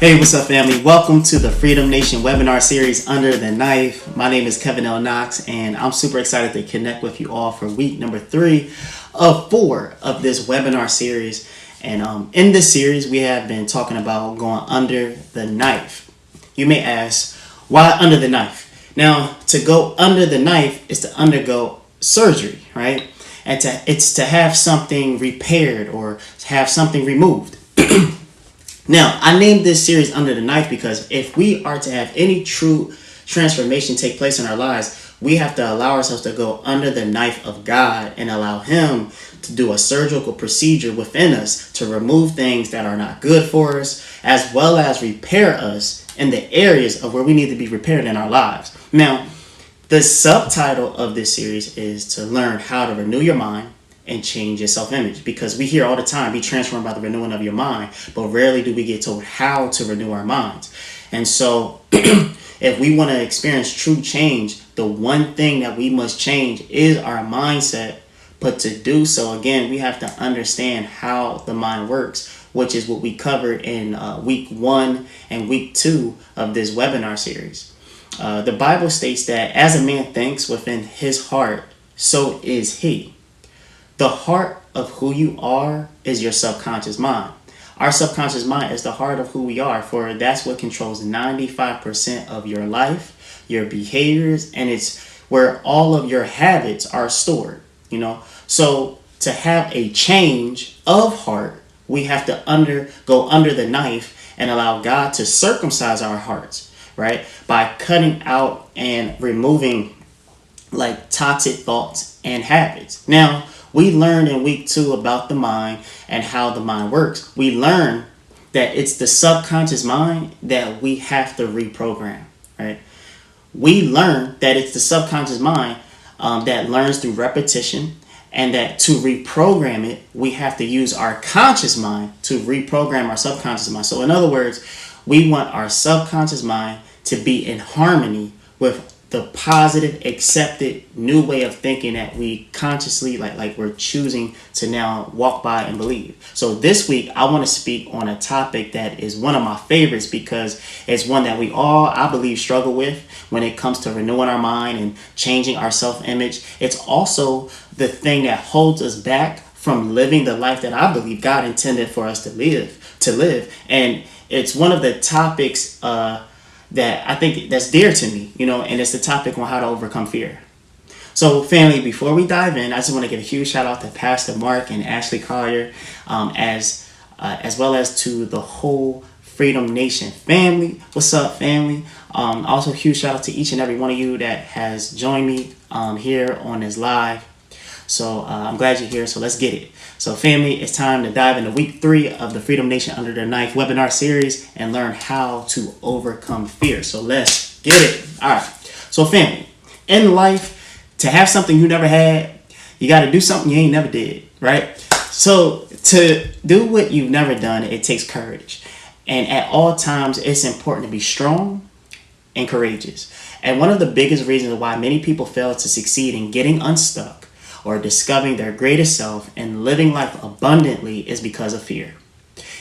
Hey, what's up, family? Welcome to the Freedom Nation webinar series, Under the Knife. My name is Kevin L. Knox, and I'm super excited to connect with you all for week number 3 of 4 of this webinar series. And in this series, we have been talking about going under the knife. You may ask, why under the knife? Now, to go under the knife is to undergo surgery, right? And it's to have something repaired or have something removed. Now, I named this series Under the Knife because if we are to have any true transformation take place in our lives, we have to allow ourselves to go under the knife of God and allow Him to do a surgical procedure within us to remove things that are not good for us, as well as repair us in the areas of where we need to be repaired in our lives. Now, the subtitle of this series is to learn how to renew your mind and change your self-image, because we hear all the time, be transformed by the renewing of your mind, but rarely do we get told how to renew our minds. And so if we want to experience true change, the one thing that we must change is our mindset. But to do so, again, we have to understand how the mind works, which is what we covered in week 1 and week 2 of this webinar series. The Bible states that as a man thinks within his heart, so is he. The heart of who you are is your subconscious mind. Our subconscious mind is the heart of who we are, for that's what controls 95% of your life, your behaviors, and it's where all of your habits are stored, So to have a change of heart, we have to go under the knife and allow God to circumcise our hearts, right? By cutting out and removing toxic thoughts and habits. Now, we learned in week 2 about the mind and how the mind works. We learned that it's the subconscious mind that we have to reprogram, right? We learned that it's the subconscious mind that learns through repetition, and that to reprogram it, we have to use our conscious mind to reprogram our subconscious mind. So in other words, we want our subconscious mind to be in harmony with the positive, accepted new way of thinking that we consciously, like we're choosing to now walk by and believe. So this week, I want to speak on a topic that is one of my favorites because it's one that we all, I believe, struggle with when it comes to renewing our mind and changing our self-image. It's also the thing that holds us back from living the life that I believe God intended for us to live. And it's one of the topics that I think that's dear to me, and it's the topic on how to overcome fear. So family, before we dive in, I just want to give a huge shout out to Pastor Mark and Ashley Collier, as well as to the whole Freedom Nation family. What's up, family? Also, huge shout out to each and every one of you that has joined me here on this live. So I'm glad you're here. So let's get it. So family, it's time to dive into week 3 of the Freedom Nation Under the Knife webinar series and learn how to overcome fear. So let's get it. All right. So family, in life, to have something you never had, you got to do something you ain't never did, right? So to do what you've never done, it takes courage. And at all times, it's important to be strong and courageous. And one of the biggest reasons why many people fail to succeed in getting unstuck or discovering their greatest self and living life abundantly is because of fear.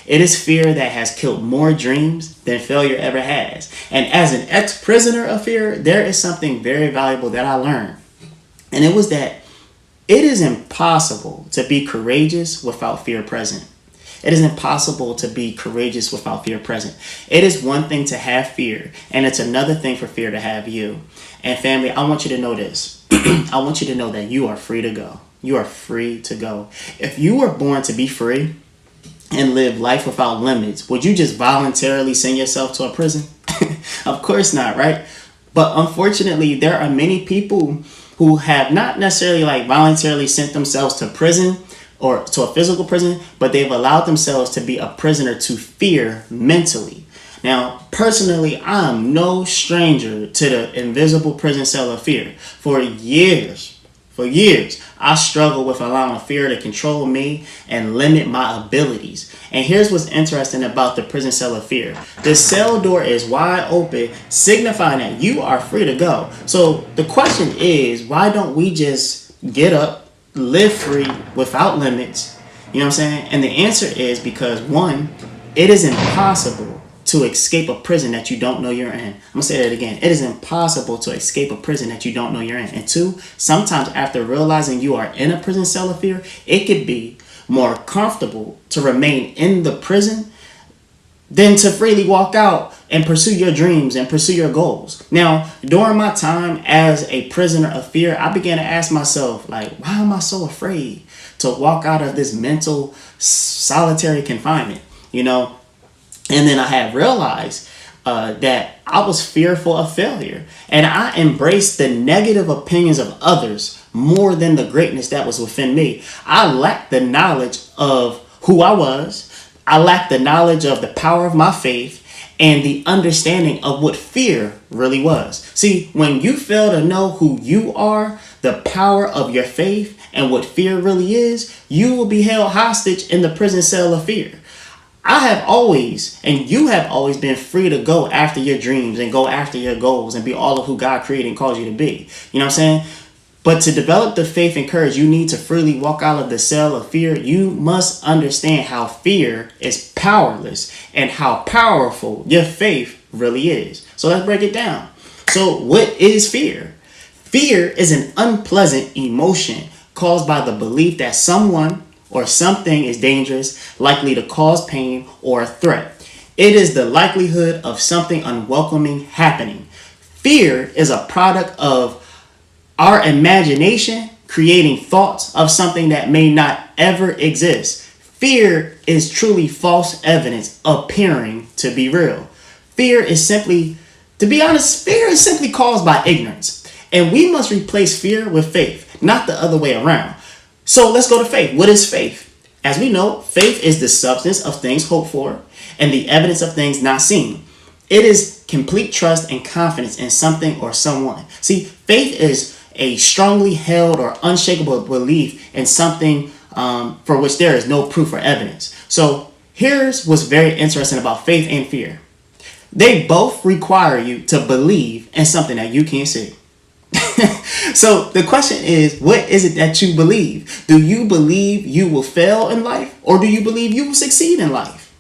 It is fear that has killed more dreams than failure ever has. And as an ex-prisoner of fear, there is something very valuable that I learned. And it was that it is impossible to be courageous without fear present. It is impossible to be courageous without fear present. It is one thing to have fear, and it's another thing for fear to have you. And family, I want you to know this. I want you to know that you are free to go. You are free to go. If you were born to be free and live life without limits, would you just voluntarily send yourself to a prison? Of course not, right? But unfortunately, there are many people who have not necessarily voluntarily sent themselves to prison or to a physical prison, but they've allowed themselves to be a prisoner to fear mentally. Now, personally, I'm no stranger to the invisible prison cell of fear. For years, I struggled with allowing fear to control me and limit my abilities. And here's what's interesting about the prison cell of fear. The cell door is wide open, signifying that you are free to go. So the question is, why don't we just get up, live free without limits? You know what I'm saying? And the answer is because, one, it is impossible to escape a prison that you don't know you're in. I'm going to say that again. It is impossible to escape a prison that you don't know you're in. And two, sometimes after realizing you are in a prison cell of fear, it could be more comfortable to remain in the prison than to freely walk out and pursue your dreams and pursue your goals. Now, during my time as a prisoner of fear, I began to ask myself, like, why am I so afraid to walk out of this mental solitary confinement? And then I had realized that I was fearful of failure, and I embraced the negative opinions of others more than the greatness that was within me. I lacked the knowledge of who I was. I lacked the knowledge of the power of my faith and the understanding of what fear really was. See, when you fail to know who you are, the power of your faith, and what fear really is, you will be held hostage in the prison cell of fear. I have always, and you have always been free to go after your dreams and go after your goals and be all of who God created and called you to be. You know what I'm saying? But to develop the faith and courage you need to freely walk out of the cell of fear, you must understand how fear is powerless and how powerful your faith really is. So let's break it down. So what is fear? Fear is an unpleasant emotion caused by the belief that someone or something is dangerous, likely to cause pain or a threat. It is the likelihood of something unwelcoming happening. Fear is a product of our imagination creating thoughts of something that may not ever exist. Fear is truly false evidence appearing to be real. Fear is simply caused by ignorance. And we must replace fear with faith, not the other way around. So let's go to faith. What is faith? As we know, faith is the substance of things hoped for and the evidence of things not seen. It is complete trust and confidence in something or someone. See, faith is a strongly held or unshakable belief in something for which there is no proof or evidence. So here's what's very interesting about faith and fear. They both require you to believe in something that you can't see. So the question is, what is it that you believe? Do you believe you will fail in life, or do you believe you will succeed in life?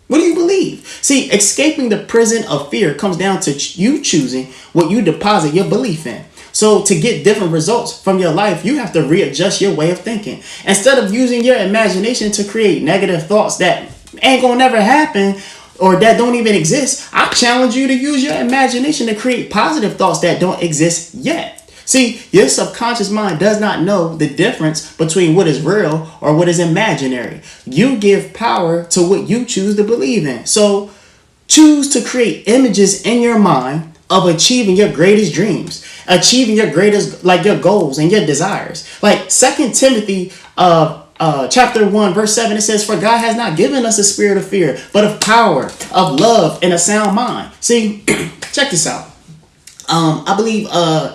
What do you believe? See, escaping the prison of fear comes down to you choosing what you deposit your belief in. So to get different results from your life, you have to readjust your way of thinking. Instead of using your imagination to create negative thoughts that ain't gonna never happen or that don't even exist, I challenge you to use your imagination to create positive thoughts that don't exist yet. See, your subconscious mind does not know the difference between what is real or what is imaginary. You give power to what you choose to believe in. So choose to create images in your mind of achieving your greatest dreams, achieving your greatest, like your goals and your desires. Like 2 Timothy chapter 1 verse 7, it says, "For God has not given us a spirit of fear, but of power, of love, and a sound mind." See, check this out. I believe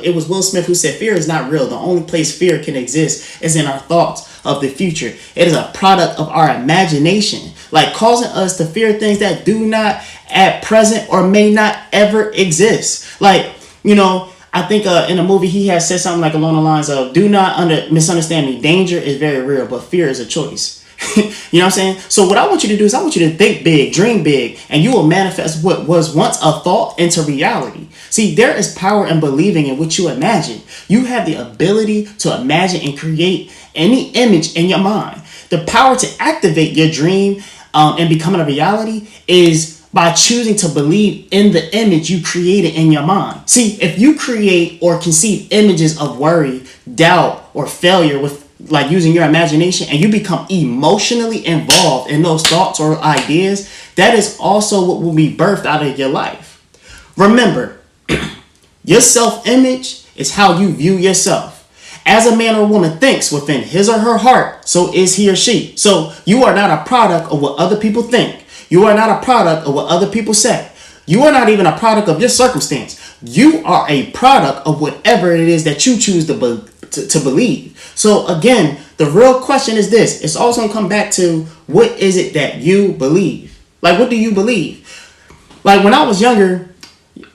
it was Will Smith who said fear is not real. The only place fear can exist is in our thoughts of the future. It is a product of our imagination, like causing us to fear things that do not at present or may not ever exist. Like, I think in a movie he has said something like along the lines of, "Do not misunderstand me. Danger is very real, but fear is a choice." You know what I'm saying? So what I want you to do is I want you to think big, dream big, and you will manifest what was once a thought into reality. See, there is power in believing in what you imagine. You have the ability to imagine and create any image in your mind. The power to activate your dream and becoming a reality is by choosing to believe in the image you created in your mind. See, if you create or conceive images of worry, doubt, or failure with like using your imagination, and you become emotionally involved in those thoughts or ideas, that is also what will be birthed out of your life. Remember, your self-image is how you view yourself. As a man or woman thinks within his or her heart, so is he or she. So you are not a product of what other people think. You are not a product of what other people say. You are not even a product of your circumstance. You are a product of whatever it is that you choose to believe. So again, the real question is this. It's also going to come back to, what is it that you believe? Like, what do you believe? Like when I was younger,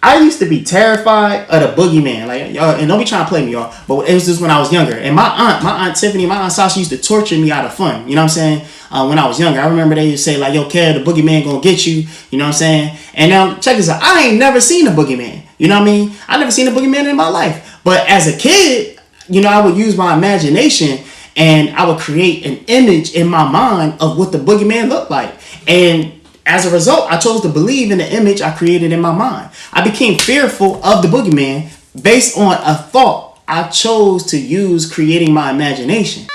I used to be terrified of the boogeyman. Like, y'all, and don't be trying to play me, y'all. But it was just when I was younger. And my aunt Tiffany, my aunt Sasha used to torture me out of fun. You know what I'm saying? When I was younger, I remember they used to say like, "Yo, Kev, the boogeyman gonna get you." You know what I'm saying? And now check this out. I ain't never seen a boogeyman. You know what I mean? I never seen a boogeyman in my life. But as a kid, you know, I would use my imagination and I would create an image in my mind of what the boogeyman looked like. And as a result, I chose to believe in the image I created in my mind. I became fearful of the boogeyman based on a thought I chose to use creating my imagination.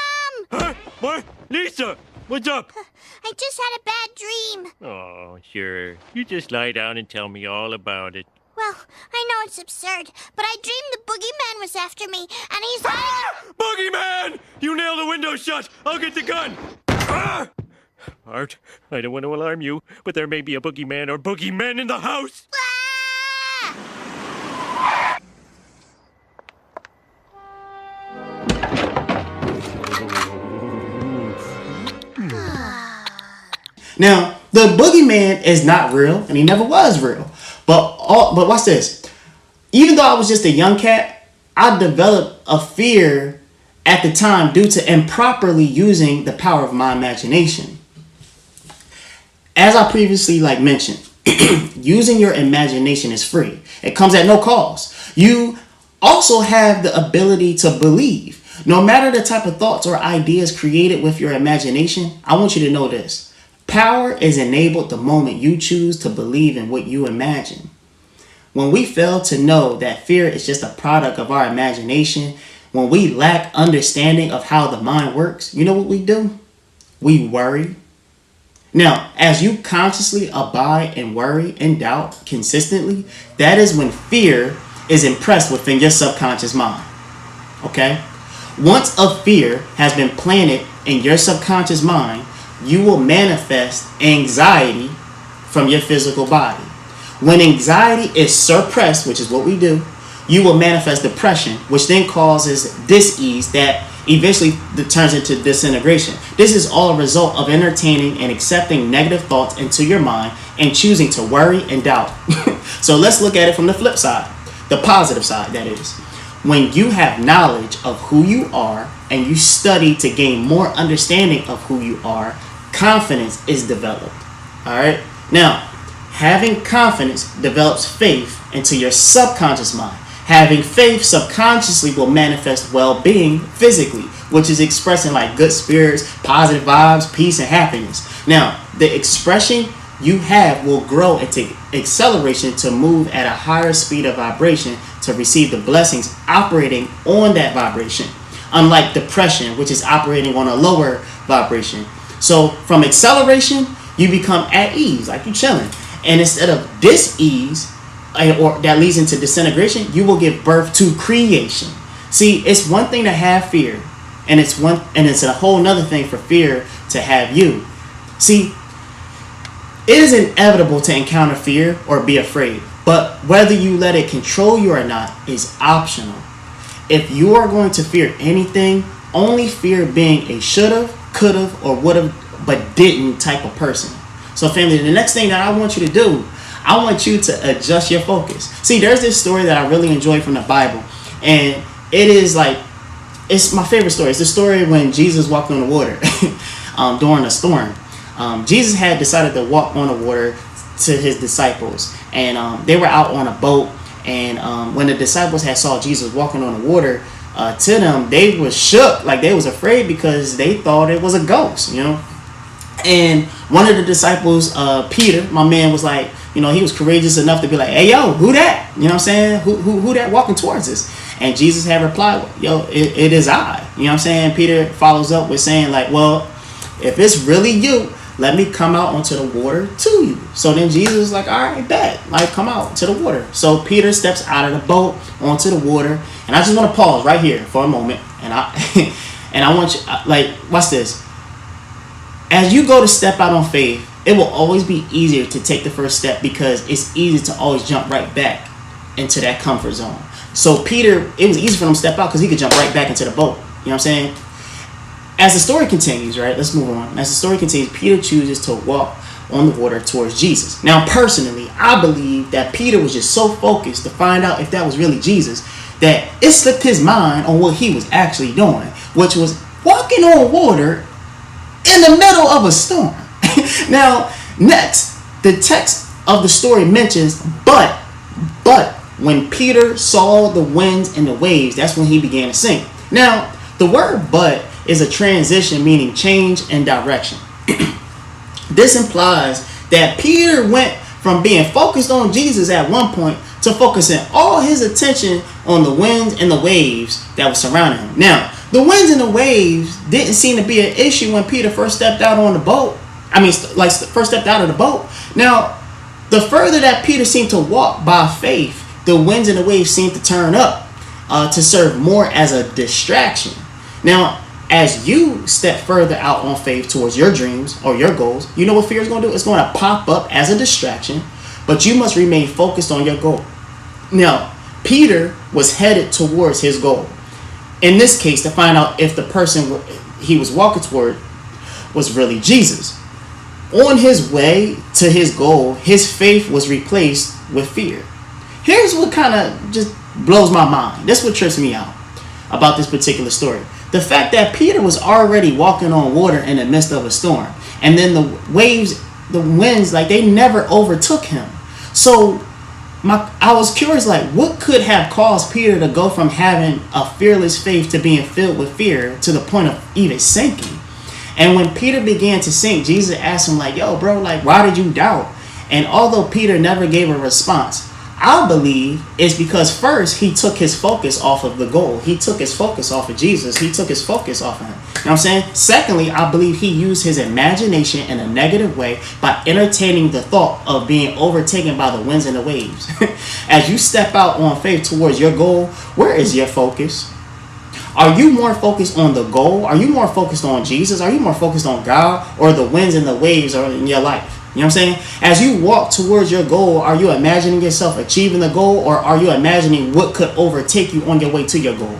Huh? What? Lisa, what's up? I just had a bad dream. Oh, sure. You just lie down and tell me all about it. Well, I know it's absurd, but I dreamed the boogeyman was after me, and he's hiding. Boogeyman! You nailed the window shut! I'll get the gun! Ah! Art, I don't want to alarm you, but there may be a boogeyman or boogeymen in the house! Ah! Now, the boogeyman is not real, and he never was real. But watch this. Even though I was just a young cat, I developed a fear at the time due to improperly using the power of my imagination. As I previously mentioned, using your imagination is free. It comes at no cost. You also have the ability to believe. No matter the type of thoughts or ideas created with your imagination, I want you to know this. Power is enabled the moment you choose to believe in what you imagine. When we fail to know that fear is just a product of our imagination, when we lack understanding of how the mind works, you know what we do? We worry. Now, as you consciously abide and worry and doubt consistently, that is when fear is impressed within your subconscious mind. Okay? Once a fear has been planted in your subconscious mind, you will manifest anxiety from your physical body. When anxiety is suppressed, which is what we do, you will manifest depression, which then causes dis-ease that eventually turns into disintegration. This is all a result of entertaining and accepting negative thoughts into your mind and choosing to worry and doubt. So let's look at it from the flip side, the positive side, that is. When you have knowledge of who you are and you study to gain more understanding of who you are, confidence is developed. All right? Now, having confidence develops faith into your subconscious mind. Having faith subconsciously will manifest well-being physically, which is expressing good spirits, positive vibes, peace, and happiness. Now, the expression you have will grow into acceleration to move at a higher speed of vibration to receive the blessings operating on that vibration, unlike depression, which is operating on a lower vibration. So from acceleration, you become at ease, like you're chilling. And instead of dis-ease, or that leads into disintegration, you will give birth to creation. See, it's one thing to have fear, and it's a whole nother thing for fear to have you. See, it is inevitable to encounter fear or be afraid, but whether you let it control you or not is optional. If you are going to fear anything, only fear being a should've, could've, or would've, but didn't type of person. So family, the next thing that I want you to do, I want you to adjust your focus. See, there's this story that I really enjoy from the Bible, and it is it's my favorite story. It's the story when Jesus walked on the water during a storm. Jesus had decided to walk on the water to his disciples, and they were out on a boat, and when the disciples had saw Jesus walking on the water to them, they were shook, they was afraid because they thought it was a ghost, And one of the disciples, Peter, my man, was he was courageous enough to be like, "Hey, yo, who that? You know what I'm saying? Who that walking towards us?" And Jesus had replied, "Yo, it is I." You know what I'm saying? Peter follows up with saying well, if it's really you, let me come out onto the water to you. So then Jesus is like, all right, bet. Come out to the water. So Peter steps out of the boat onto the water. And I just want to pause right here for a moment. And I want you, watch this. As you go to step out on faith, it will always be easier to take the first step because it's easy to always jump right back into that comfort zone. So Peter, it was easy for him to step out because he could jump right back into the boat. You know what I'm saying? As the story continues, right? Let's move on. As the story continues, Peter chooses to walk on the water towards Jesus. Now, personally, I believe that Peter was just so focused to find out if that was really Jesus that it slipped his mind on what he was actually doing, which was walking on water in the middle of a storm. Now, next, the text of the story mentions, but when Peter saw the winds and the waves, that's when he began to sink. Now, the word but is a transition meaning change and direction. This implies that Peter went from being focused on Jesus at one point to focusing all his attention on the winds and the waves that were surrounding him. Now, the winds and the waves didn't seem to be an issue when Peter first stepped out on the boat. First stepped out of the boat. Now, the further that Peter seemed to walk by faith, the winds and the waves seemed to turn up to serve more as a distraction. Now, as you step further out on faith towards your dreams or your goals, you know what fear is going to do? It's going to pop up as a distraction, but you must remain focused on your goal. Now, Peter was headed towards his goal. In this case, to find out if the person he was walking toward was really Jesus. On his way to his goal, his faith was replaced with fear. Here's what kind of just blows my mind. That's what trips me out about this particular story. The fact that Peter was already walking on water in the midst of a storm. And then the waves, the winds, like they never overtook him. So I was curious, like what could have caused Peter to go from having a fearless faith to being filled with fear to the point of even sinking? And when Peter began to sink, Jesus asked him like, yo, bro, like, why did you doubt? And although Peter never gave a response, I believe it's because first he took his focus off of the goal. He took his focus off of Jesus. He took his focus off of him. You know what I'm saying? Secondly, I believe he used his imagination in a negative way by entertaining the thought of being overtaken by the winds and the waves. As you step out on faith towards your goal, where is your focus? Are you more focused on the goal? Are you more focused on Jesus? Are you more focused on God, or the winds and the waves are in your life? You know what I'm saying? As you walk towards your goal, are you imagining yourself achieving the goal, or are you imagining what could overtake you on your way to your goal?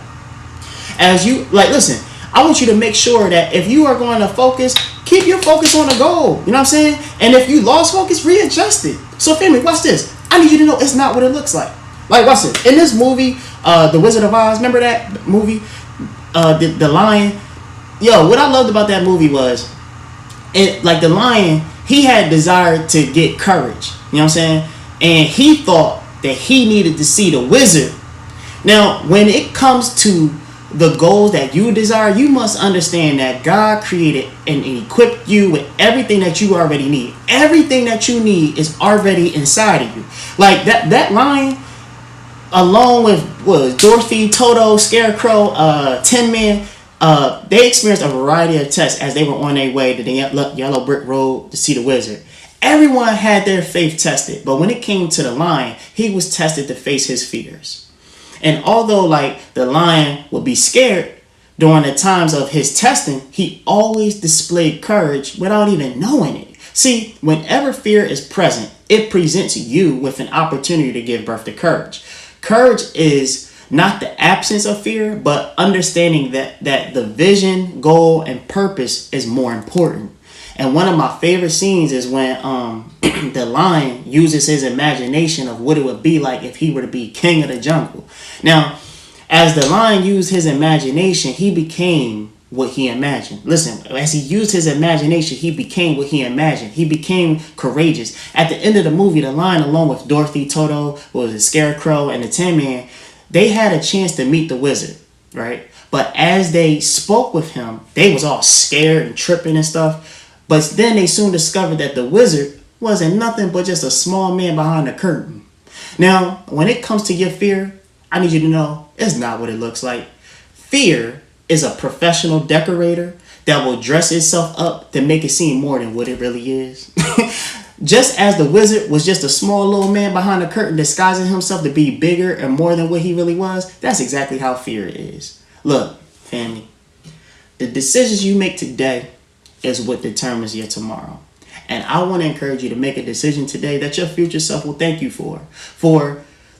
As you, like, listen, I want you to make sure that if you are going to focus, keep your focus on the goal. You know what I'm saying? And if you lost focus, readjust it. So family, watch this. I need you to know it's not what it looks like. Like, watch this. In this movie, The Wizard of Oz, remember that movie? The Lion. Yo, what I loved about that movie was, the lion, he had desire to get courage. You know what I'm saying? And he thought that he needed to see the wizard. Now, when it comes to the goals that you desire, you must understand that God created and equipped you with everything that you already need. Everything that you need is already inside of you. Like that lion, along with Dorothy, Toto, Scarecrow, Tin Man, they experienced a variety of tests as they were on their way to the yellow brick road to see the wizard. Everyone had their faith tested, but when it came to the lion, he was tested to face his fears. And although the lion would be scared during the times of his testing, he always displayed courage without even knowing it. See, whenever fear is present, it presents you with an opportunity to give birth to courage. Courage is not the absence of fear, but understanding that the vision, goal, and purpose is more important. And one of my favorite scenes is when the lion uses his imagination of what it would be like if he were to be king of the jungle. Now, as the lion used his imagination, he became what he imagined. Listen, as he used his imagination, he became what he imagined. He became courageous. At the end of the movie, the lion, along with Dorothy, Toto, the Scarecrow, and the Tin Man, they had a chance to meet the wizard, right? But as they spoke with him, they was all scared and tripping and stuff. But then they soon discovered that the wizard wasn't nothing but just a small man behind the curtain. Now, when it comes to your fear, I need you to know it's not what it looks like. Fear is a professional decorator that will dress itself up to make it seem more than what it really is. Just as the wizard was just a small little man behind the curtain disguising himself to be bigger and more than what he really was, that's exactly how fear is. Look, family, the decisions you make today is what determines your tomorrow. And I want to encourage you to make a decision today that your future self will thank you for.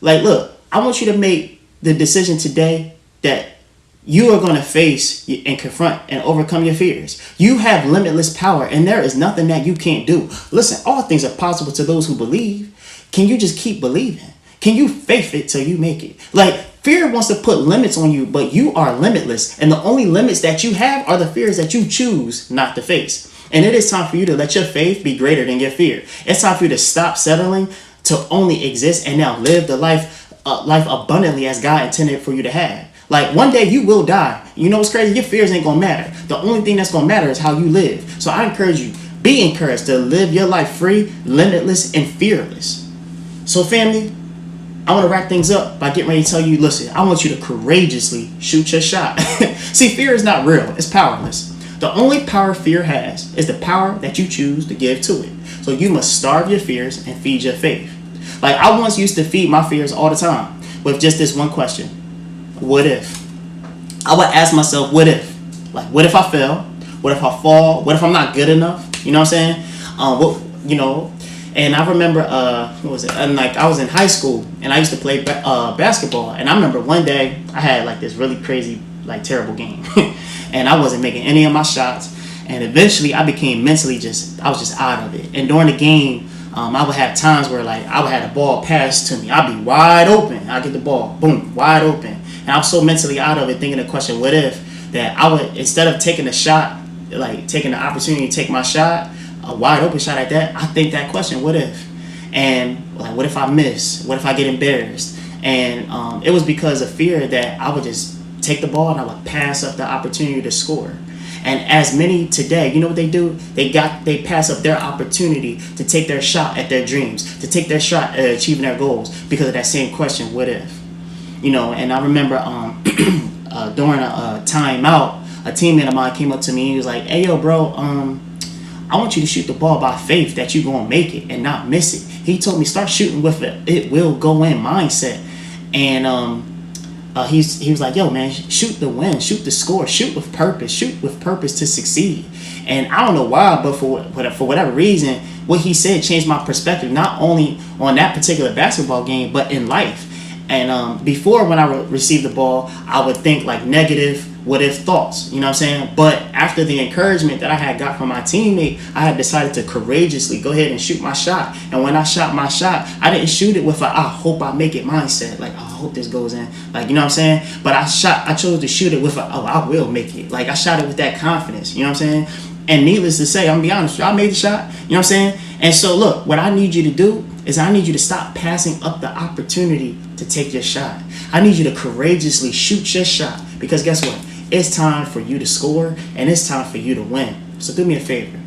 Look, I want you to make the decision today that you are going to face and confront and overcome your fears. You have limitless power, and there is nothing that you can't do. Listen, all things are possible to those who believe. Can you just keep believing? Can you faith it till you make it? Like, fear wants to put limits on you, but you are limitless. And the only limits that you have are the fears that you choose not to face. And it is time for you to let your faith be greater than your fear. It's time for you to stop settling to only exist and now live the life abundantly as God intended for you to have. Like, one day you will die. You know what's crazy? Your fears ain't gonna matter. The only thing that's gonna matter is how you live. So I encourage you, be encouraged to live your life free, limitless, and fearless. So family, I want to wrap things up by getting ready to tell you, listen, I want you to courageously shoot your shot. See, fear is not real. It's powerless. The only power fear has is the power that you choose to give to it. So you must starve your fears and feed your faith. Like, I once used to feed my fears all the time with just this one question. What if? I would ask myself, what if? Like, what if I fail? What if I fall? What if I'm not good enough? You know what I'm saying? And I remember, what was it? And like, I was in high school and I used to play basketball. And I remember one day I had like this really crazy, like terrible game. And I wasn't making any of my shots. And eventually I became mentally I was just out of it. And during the game, I would have times where like I would have the ball passed to me. I'd be wide open. I'd get the ball, boom, wide open. And I was so mentally out of it, thinking the question, what if, that I would, instead of taking the shot, like taking the opportunity to take my shot, a wide open shot at that, I think that question, what if? And like, what if I miss? What if I get embarrassed? And it was because of fear that I would just take the ball and I would pass up the opportunity to score. And as many today, you know what they do? They pass up their opportunity to take their shot at their dreams, to take their shot at achieving their goals because of that same question, what if? You know, and I remember during a timeout, a teammate of mine came up to me and he was like, hey, yo, bro, I want you to shoot the ball by faith that you're going to make it and not miss it. He told me, start shooting with it will go in mindset. And he was like, yo, man, shoot the win, shoot the score, shoot with purpose to succeed. And I don't know why, but for whatever reason, what he said changed my perspective, not only on that particular basketball game, but in life. And before, when I received the ball, I would think like negative what if thoughts, you know what I'm saying? But after the encouragement that I had got from my teammate, I had decided to courageously go ahead and shoot my shot. And when I shot my shot, I didn't shoot it with I hope I make it mindset. Like, I hope this goes in. Like, you know what I'm saying? But I chose to shoot it with I will make it. Like, I shot it with that confidence, you know what I'm saying? And needless to say, I'm gonna be honest, I made the shot, you know what I'm saying? And so look, what I need you to do is I need you to stop passing up the opportunity to take your shot. I need you to courageously shoot your shot, because guess what? It's time for you to score and it's time for you to win. So do me a favor.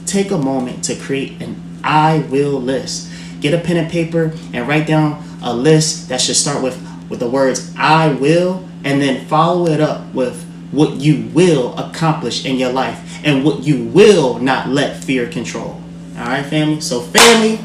Take a moment to create an I will list. Get a pen and paper and write down a list that should start with the words I will, and then follow it up with what you will accomplish in your life and what you will not let fear control. All right, family? So family,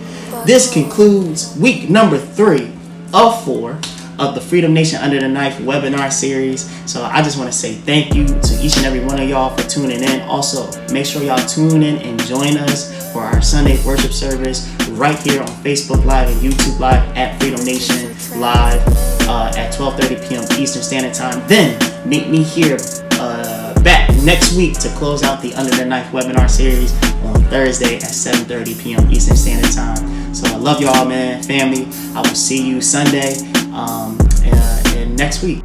this concludes week number 3 of 4 of the Freedom Nation Under the Knife webinar series. So I just want to say thank you to each and every one of y'all for tuning in. Also, make sure y'all tune in and join us for our Sunday worship service right here on Facebook Live and YouTube Live at Freedom Nation Live at 12:30 p.m. Eastern Standard Time. Then meet me here back next week to close out the Under the Knife webinar series on Thursday at 7:30 p.m. Eastern Standard Time. So I love y'all, man, family. I will see you Sunday and next week.